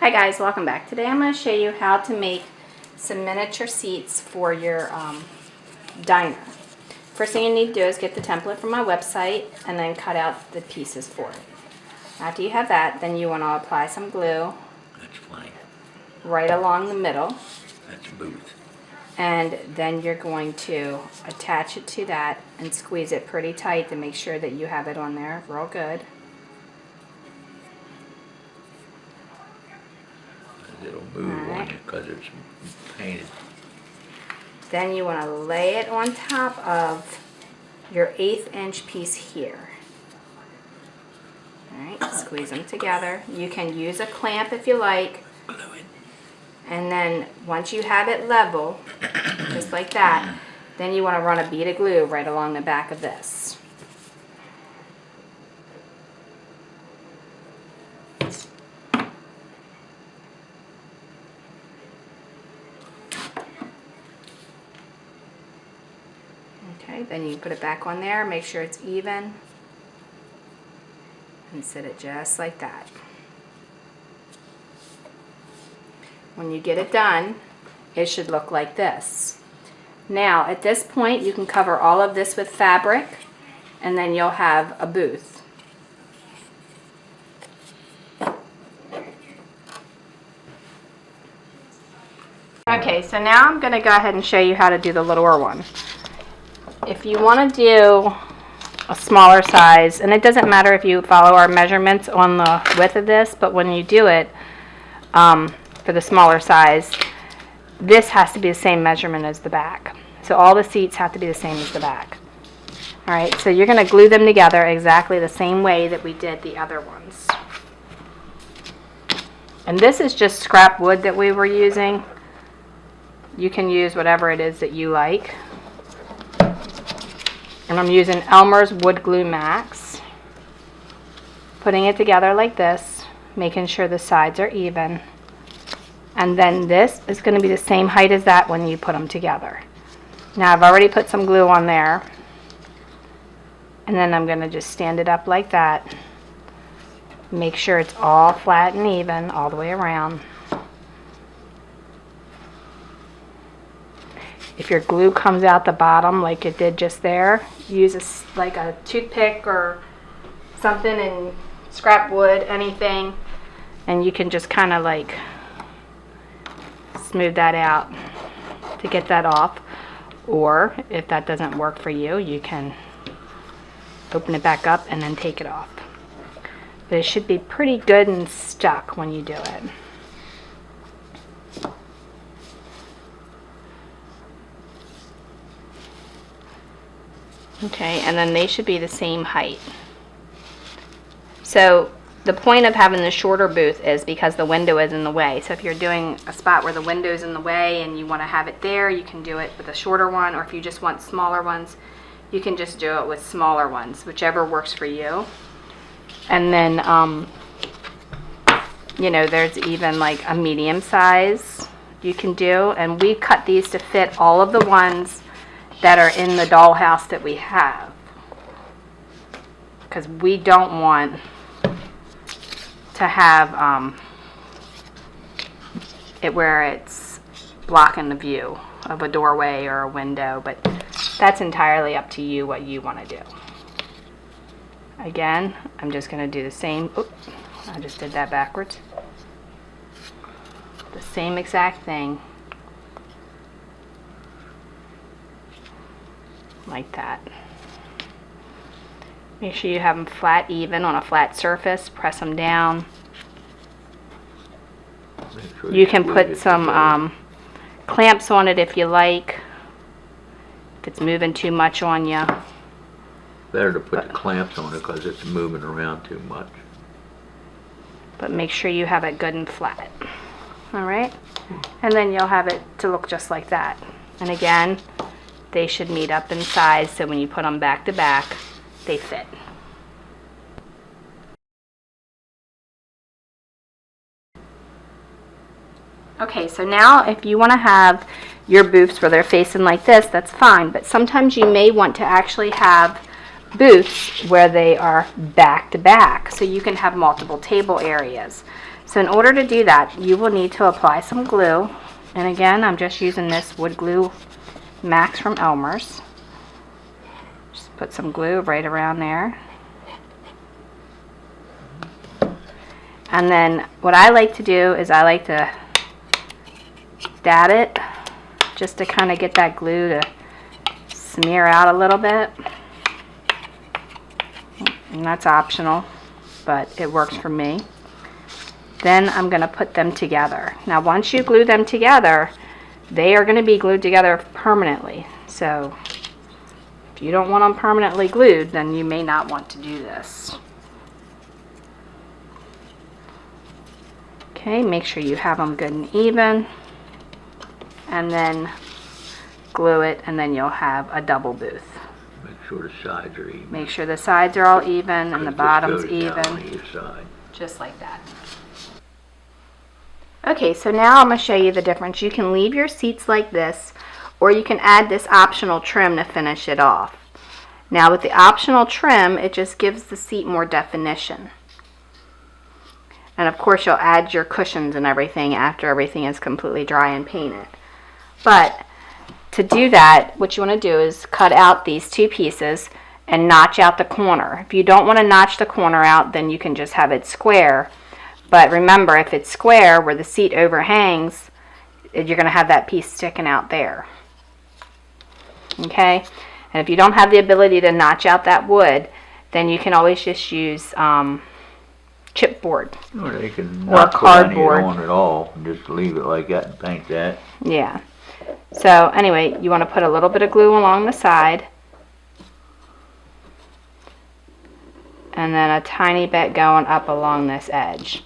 Hi guys, welcome back. Today I'm going to show you how to make some miniature seats for your diner. First thing you need to do is get the template from my website and then cut out the pieces for it. After you have that, then you want to apply some glue. That's fine. Right along the middle. That's booth. And then you're going to attach it to that and squeeze it pretty tight to make sure that you have it on there real good. It'll move on you because it's painted. Then you want to lay it on top of your 1/8 inch piece here. Alright, squeeze them together. You can use a clamp if you like. Glue it. And then once you have it level, just like that, then you want to run a bead of glue right along the back of this. Okay, then you put it back on there, make sure it's even, and set it just like that. When you get it done, it should look like this. Now, at this point, you can cover all of this with fabric, and then you'll have a booth. Okay, so now I'm going to go ahead and show you how to do the littler one. If you want to do a smaller size, and it doesn't matter if you follow our measurements on the width of this, but when you do it for the smaller size, this has to be the same measurement as the back. So all the seats have to be the same as the back. Alright, so you're going to glue them together exactly the same way that we did the other ones. And this is just scrap wood that we were using. You can use whatever it is that you like. And I'm using Elmer's Wood Glue Max. Putting it together like this, making sure the sides are even. And then this is going to be the same height as that when you put them together. Now I've already put some glue on there. And then I'm going to just stand it up like that. Make sure it's all flat and even all the way around. If your glue comes out the bottom like it did just there, use like a toothpick or something and scrap wood, anything, and you can just kind of like smooth that out to get that off. Or if that doesn't work for you, you can open it back up and then take it off. But it should be pretty good and stuck when you do it. Okay, and then they should be the same height. So the point of having the shorter booth is because the window is in the way. So if you're doing a spot where the window is in the way and you want to have it there, you can do it with a shorter one, or if you just want smaller ones, you can just do it with smaller ones, whichever works for you. And then, you know, there's even like a medium size you can do, and we cut these to fit all of the ones that are in the dollhouse that we have, because we don't want to have it where it's blocking the view of a doorway or a window, but that's entirely up to you what you want to do. Again, I'm just going to do the same. Oops, I just did that backwards. The same exact thing. Like that. Make sure you have them flat, even on a flat surface. Press them down. Sure you can put some clamps on it if you like. If it's moving too much on you. Better to put the clamps on it because it's moving around too much. But make sure you have it good and flat. Alright? And then you'll have it to look just like that. And again, they should meet up in size, so when you put them back to back, they fit. Okay, so now if you want to have your booths where they're facing like this, that's fine. But sometimes you may want to actually have booths where they are back to back, so you can have multiple table areas. So in order to do that, you will need to apply some glue. And again, I'm just using this wood glue Max from Elmer's. Just put some glue right around there. And then what I like to do is I like to dab it just to kind of get that glue to smear out a little bit. And that's optional, but it works for me. Then I'm going to put them together. Now once you glue them together, they are going to be glued together permanently. So if you don't want them permanently glued, then you may not want to do this. Okay, make sure you have them good and even. And then glue it, and then you'll have a double booth. Make sure the sides are even. Make sure the sides are all even and the bottom's even. Down either side. Just like that. Okay, so now I'm going to show you the difference. You can leave your seats like this, or you can add this optional trim to finish it off. Now with the optional trim, it just gives the seat more definition. And of course you'll add your cushions and everything after everything is completely dry and painted. But to do that, what you want to do is cut out these two pieces and notch out the corner. If you don't want to notch the corner out, then you can just have it square. But remember, if it's square where the seat overhangs, you're going to have that piece sticking out there. Okay? And if you don't have the ability to notch out that wood, then you can always just use chipboard. Or they can Or not put any cardboard. on at all, and just leave it like that and paint that. Yeah. So anyway, you want to put a little bit of glue along the side. And then a tiny bit going up along this edge.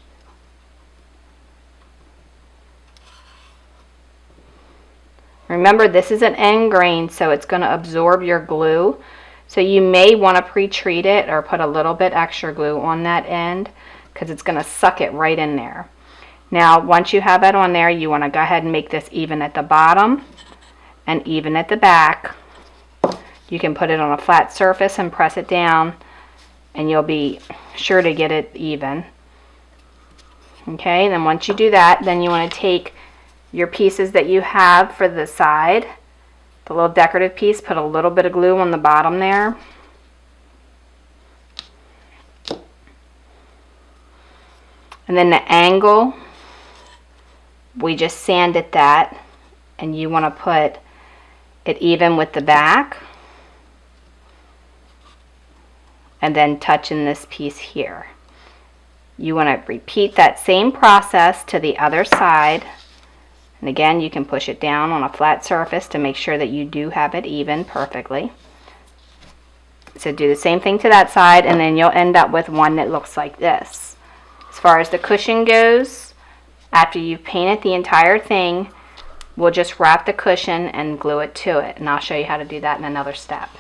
Remember, this is an end grain, so it's going to absorb your glue. So you may want to pre-treat it or put a little bit extra glue on that end, because it's going to suck it right in there. Now, once you have that on there, you want to go ahead and make this even at the bottom and even at the back. You can put it on a flat surface and press it down, and you'll be sure to get it even. Okay, then once you do that, then you want to take your pieces that you have for the side, the little decorative piece, put a little bit of glue on the bottom there. And then the angle, we just sanded that, and you want to put it even with the back, and then touching this piece here. You want to repeat that same process to the other side, and again you can push it down on a flat surface to make sure that you do have it even perfectly. So do the same thing to that side, and then you'll end up with one that looks like this. As far as the cushion goes, after you've painted the entire thing, we'll just wrap the cushion and glue it to it. And I'll show you how to do that in another step.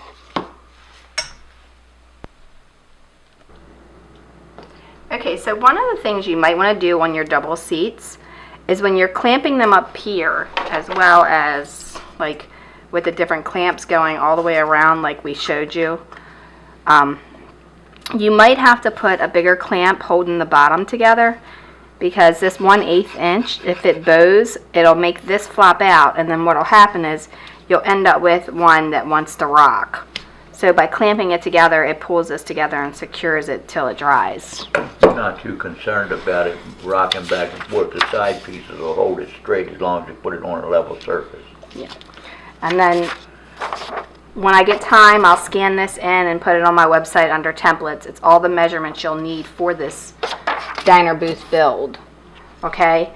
Okay, so one of the things you might want to do on your double seats is when you're clamping them up here, as well as like with the different clamps going all the way around like we showed you, you might have to put a bigger clamp holding the bottom together, because this 1/8 inch, if it bows, it'll make this flop out, and then what'll happen is you'll end up with one that wants to rock. So by clamping it together, it pulls this together and secures it till it dries. I'm not too concerned about it rocking back and forth. The side pieces will hold it straight as long as you put it on a level surface. Yeah. And then when I get time, I'll scan this in and put it on my website under templates. It's all the measurements you'll need for this diner booth build. Okay?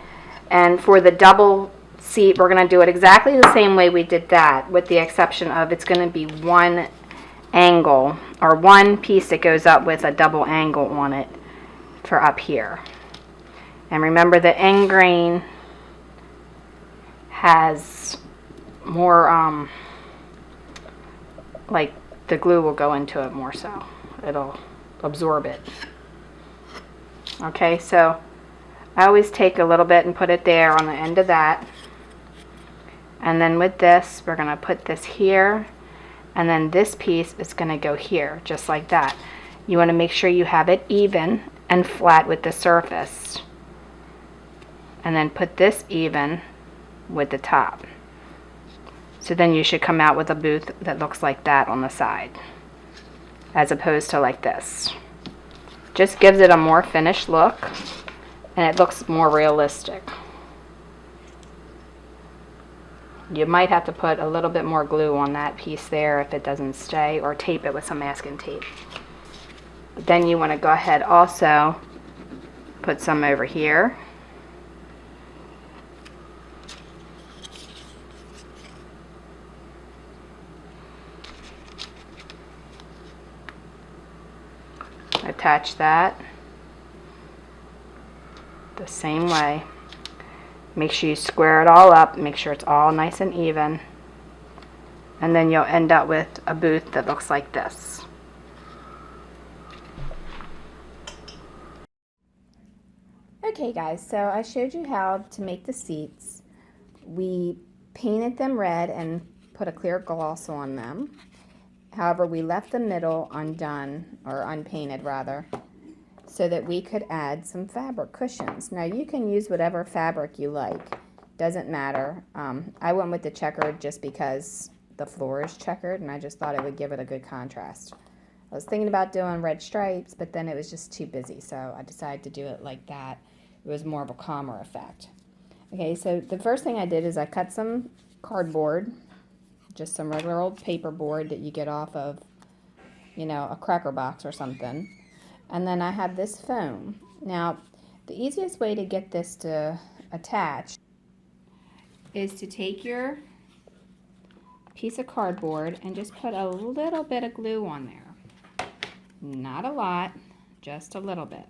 And for the double seat, we're going to do it exactly the same way we did that, with the exception of it's going to be one angle, or one piece that goes up with a double angle on it for up here. And remember, the end grain has more like the glue will go into it more, so it'll absorb it. Okay, so I always take a little bit and put it there on the end of that, and then with this we're going to put this here, and then this piece is going to go here just like that. You want to make sure you have it even and flat with the surface. and then put this even with the top. So then you should come out with a booth that looks like that on the side, as opposed to like this. Just gives it a more finished look, and it looks more realistic. You might have to put a little bit more glue on that piece there if it doesn't stay, or tape it with some masking tape. But then you want to go ahead also put some over here. Attach that the same way. Make sure you square it all up, make sure it's all nice and even, and then you'll end up with a booth that looks like this. Okay guys, so I showed you how to make the seats. We painted them red and put a clear gloss on them. However, we left the middle undone, or unpainted rather, so that we could add some fabric cushions. Now you can use whatever fabric you like, doesn't matter. I went with the checkered just because the floor is checkered and I just thought it would give it a good contrast. I was thinking about doing red stripes, but then it was just too busy, so I decided to do it like that. It was more of a calmer effect. Okay, so the first thing I did is I cut some cardboard, just some regular old paper board that you get off of, you know, a cracker box or something. And then I have this foam. Now, the easiest way to get this to attach is to take your piece of cardboard and just put a little bit of glue on there. Not a lot, just a little bit.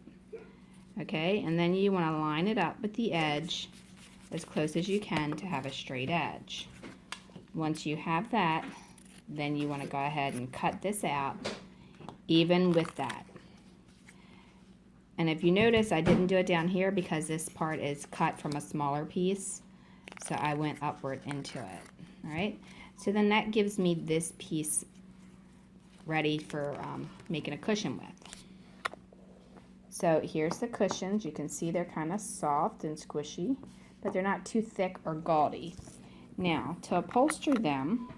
Okay, and then you want to line it up with the edge as close as you can to have a straight edge. Once you have that, then you want to go ahead and cut this out even with that. And if you notice, I didn't do it down here because this part is cut from a smaller piece, so I went upward into it. All right, so then that gives me this piece ready for making a cushion with. So here's the cushions. You can see they're kind of soft and squishy, but they're not too thick or gaudy. Now, to upholster them,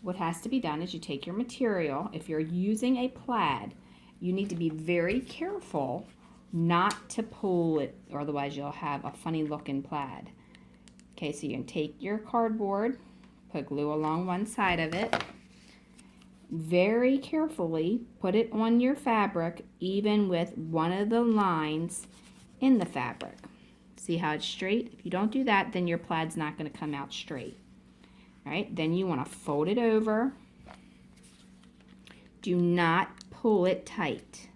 what has to be done is you take your material. If you're using a plaid, you need to be very careful not to pull it, or otherwise you'll have a funny looking plaid. Okay, so you can take your cardboard, put glue along one side of it, very carefully put it on your fabric, even with one of the lines in the fabric. See how it's straight? If you don't do that, then your plaid's not going to come out straight. All right, then you want to fold it over. Do not pull it tight.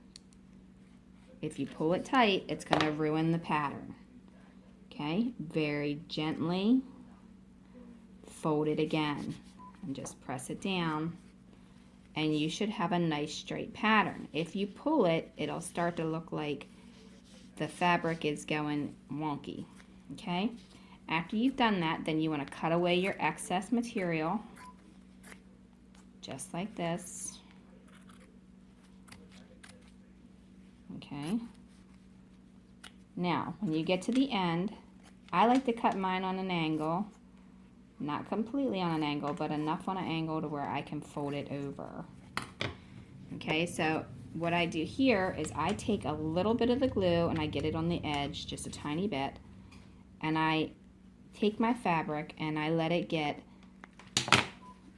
If you pull it tight, it's going to ruin the pattern. Okay, very gently fold it again and just press it down, and you should have a nice straight pattern. If you pull it, it'll start to look like the fabric is going wonky. Okay, after you've done that, then you want to cut away your excess material just like this. Okay, now when you get to the end, I like to cut mine on an angle, not completely on an angle, but enough on an angle to where I can fold it over. Okay, so what I do here is I take a little bit of the glue and I get it on the edge, just a tiny bit, and I take my fabric and I let it get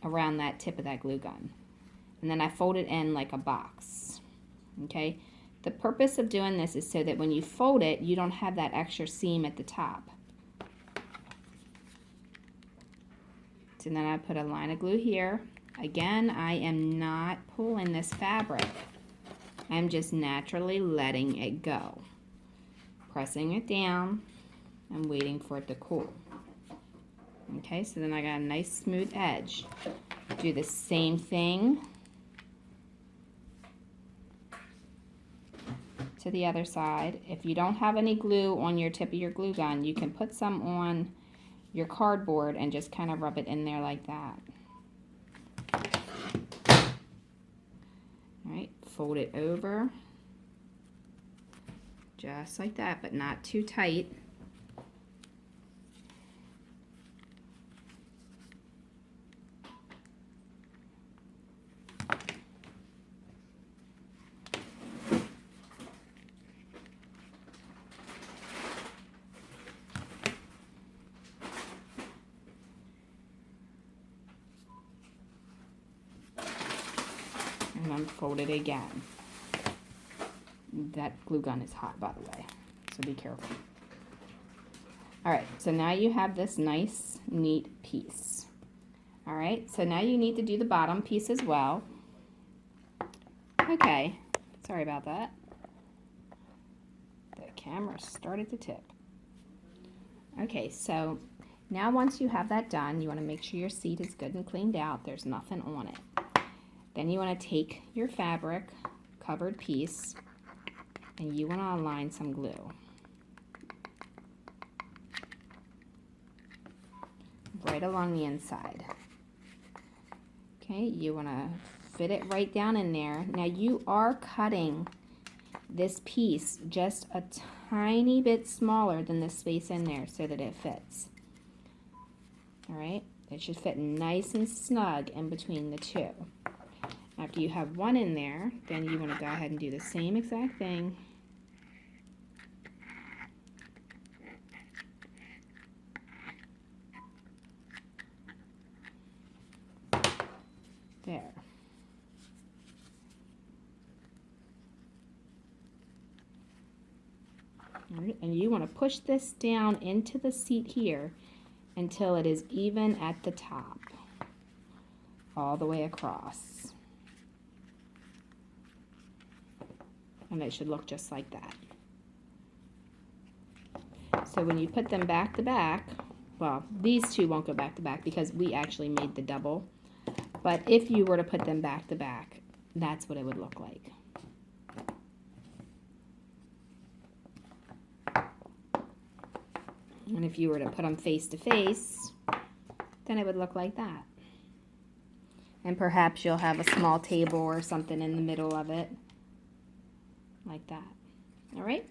around that tip of that glue gun, and then I fold it in like a box. Okay, the purpose of doing this is so that when you fold it, you don't have that extra seam at the top. So then I put a line of glue here. Again, I am not pulling this fabric. I'm just naturally letting it go. Pressing it down and waiting for it to cool. Okay, so then I got a nice smooth edge. Do the same thing to the other side. If you don't have any glue on your tip of your glue gun, you can put some on your cardboard and just kind of rub it in there like that. All right, fold it over just like that, but not too tight. and unfold it again. That glue gun is hot, by the way, so be careful. All right, so now you have this nice, neat piece. All right, so now you need to do the bottom piece as well. Okay, sorry about that. The camera started to tip. Okay, so now once you have that done, you want to make sure your seat is good and cleaned out. There's nothing on it. Then you want to take your fabric covered piece and you want to align some glue. Right along the inside. Okay, you want to fit it right down in there. Now you are cutting this piece just a tiny bit smaller than the space in there so that it fits. All right, it should fit nice and snug in between the two. After you have one in there, then you want to go ahead and do the same exact thing. There. All right, and you want to push this down into the seat here until it is even at the top, all the way across. And it should look just like that. So when you put them back to back, well, these two won't go back to back because we actually made the double. But if you were to put them back to back, that's what it would look like. And if you were to put them face to face, then it would look like that. And perhaps you'll have a small table or something in the middle of it, like that. All right?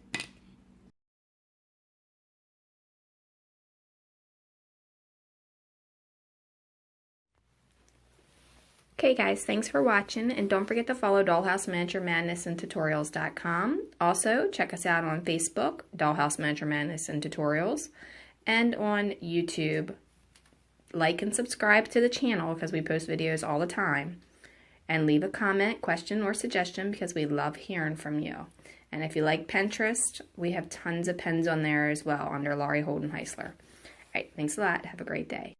Okay guys, thanks for watching, and don't forget to follow Dollhouse Miniature Madness and Tutorials.com. Also, check us out on Facebook, Dollhouse Miniature Madness and Tutorials, and on YouTube. Like and subscribe to the channel because we post videos all the time. And leave a comment, question, or suggestion because we love hearing from you. And if you like Pinterest, we have tons of pins on there as well under Laurie Holden Heisler. All right, thanks a lot. Have a great day.